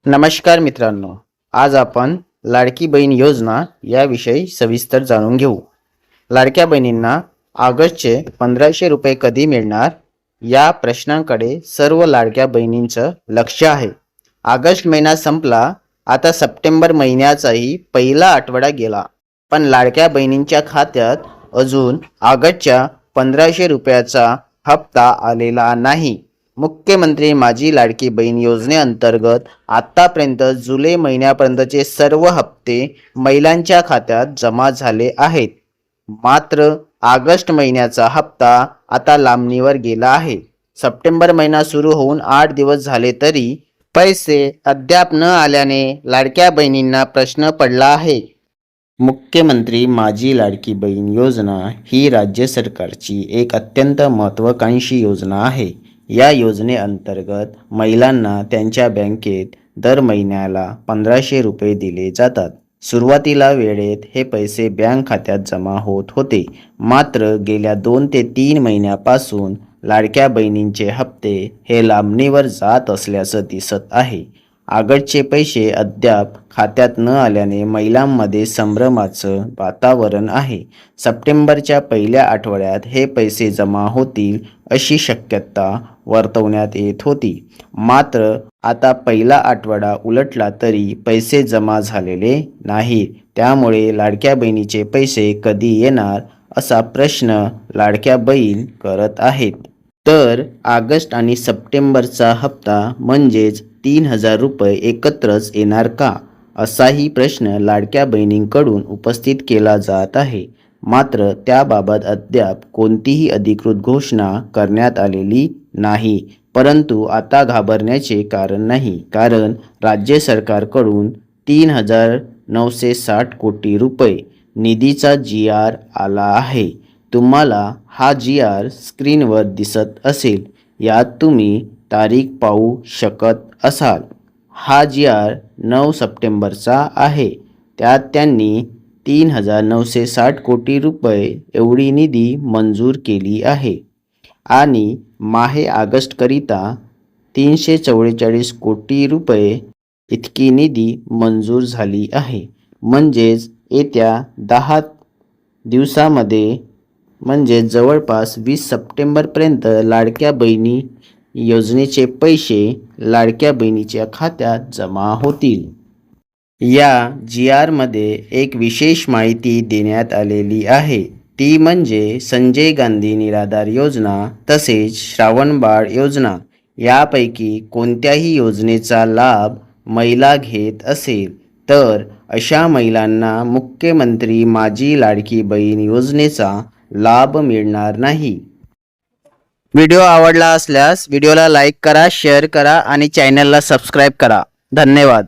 नमस्कार मित्रांनो, आज आपण लाडकी बहीण योजना याविषयी सविस्तर जाणून घेऊ। लाडक्या बहिणींना ऑगस्टचे 1500 रुपये कधी मिळणार या प्रश्नांकडे सर्व लाडक्या बहिणींचं लक्ष आहे। ऑगस्ट महिना संपला, आता सप्टेंबर महिन्याचाही पहिला आठवडा गेला, पण लाडक्या बहिणींच्या खात्यात अजून ऑगस्टच्या 1500 रुपयाचा हप्ता आलेला नाही। मुख्यमंत्री माझी लाडकी बहीण योजनेअंतर्गत आतापर्यंत जुलै महिन्यापर्यंतचे सर्व हप्ते महिलांच्या खात्यात जमा झाले आहेत। मात्र ऑगस्ट महिन्याचा हप्ता आता लांबणीवर गेला आहे। सप्टेंबर महिना सुरू होऊन 8 दिवस झाले तरी पैसे अद्याप न आल्याने लाडक्या बहिणींना प्रश्न पडला आहे। मुख्यमंत्री माझी लाडकी बहीण योजना ही राज्य सरकारची एक अत्यंत महत्त्वाकांक्षी योजना आहे। या योजनेअंतर्गत महिलांना त्यांच्या बँकेत दर महिन्याला 1500 रुपये दिले जातात। सुरुवातीला वेळेत हे पैसे बँक खात्यात जमा होत होते, मात्र गेल्या 2 ते 3 महिन्यापासून लाडक्या बहिणींचे हप्ते हे लांबणीवर जात असल्याचं दिसत आहे। ऑगस्टचे पैसे अद्याप खात्यात न आल्याने महिलांमध्ये संभ्रमाचं वातावरण आहे। सप्टेंबरच्या पहिल्या आठवड्यात हे पैसे जमा होतील अशी शक्यता वर्तवण्यात येत होती, मात्र आता पहिला आठवडा उलटला तरी पैसे जमा झालेले नाहीत। त्यामुळे लाडक्या बहिणीचे पैसे कधी येणार असा प्रश्न लाडक्या बहीण करत आहेत। तर ऑगस्ट आणि सप्टेंबरचा हप्ता म्हणजेच 3000 रुपये एकत्रच येणार का, असाही प्रश्न लाडक्या बहिणींकडून उपस्थित केला जात आहे। मात्र त्याबाबत अद्याप कोणतीही अधिकृत घोषणा करण्यात आलेली नाही। परंतु आता घाबरण्याचे कारण नाही, कारण राज्य सरकारकडून 3960 कोटी रुपये निधीचा GR आला आहे। तुम्हाला हा GR स्क्रीनवर दिसत असेल, यात तुम्ही तारीख पाहू शकत असाल। हा GR 9 सप्टेंबरचा आहे। त्यात त्यांनी 3960 कोटी रुपये एवढी निधी मंजूर केली आहे आणि माहे ऑगस्टकरिता 344 कोटी रुपये इतकी निधी मंजूर झाली आहे। म्हणजेच येत्या 10 दिवसामध्ये म्हणजे जवळपास 20 सप्टेंबरपर्यंत लाडक्या बहिणी योजनेचे पैसे लाडक्या बहिणीच्या खात्यात जमा होतील। या GR मध्ये एक विशेष माहिती देण्यात आलेली आहे, ती म्हणजे संजय गांधी निराधार योजना तसेच श्रावणबाळ योजना यापैकी कोणत्याही योजनेचा लाभ महिला घेत असेल तर अशा महिलांना मुख्यमंत्री माझी लाडकी बहीण योजनेचा लाभ मिळणार नाही। व्हिडिओ आवडला असल्यास व्हिडिओला लाईक करा, शेअर करा आणि चॅनलला सबस्क्राईब करा। धन्यवाद।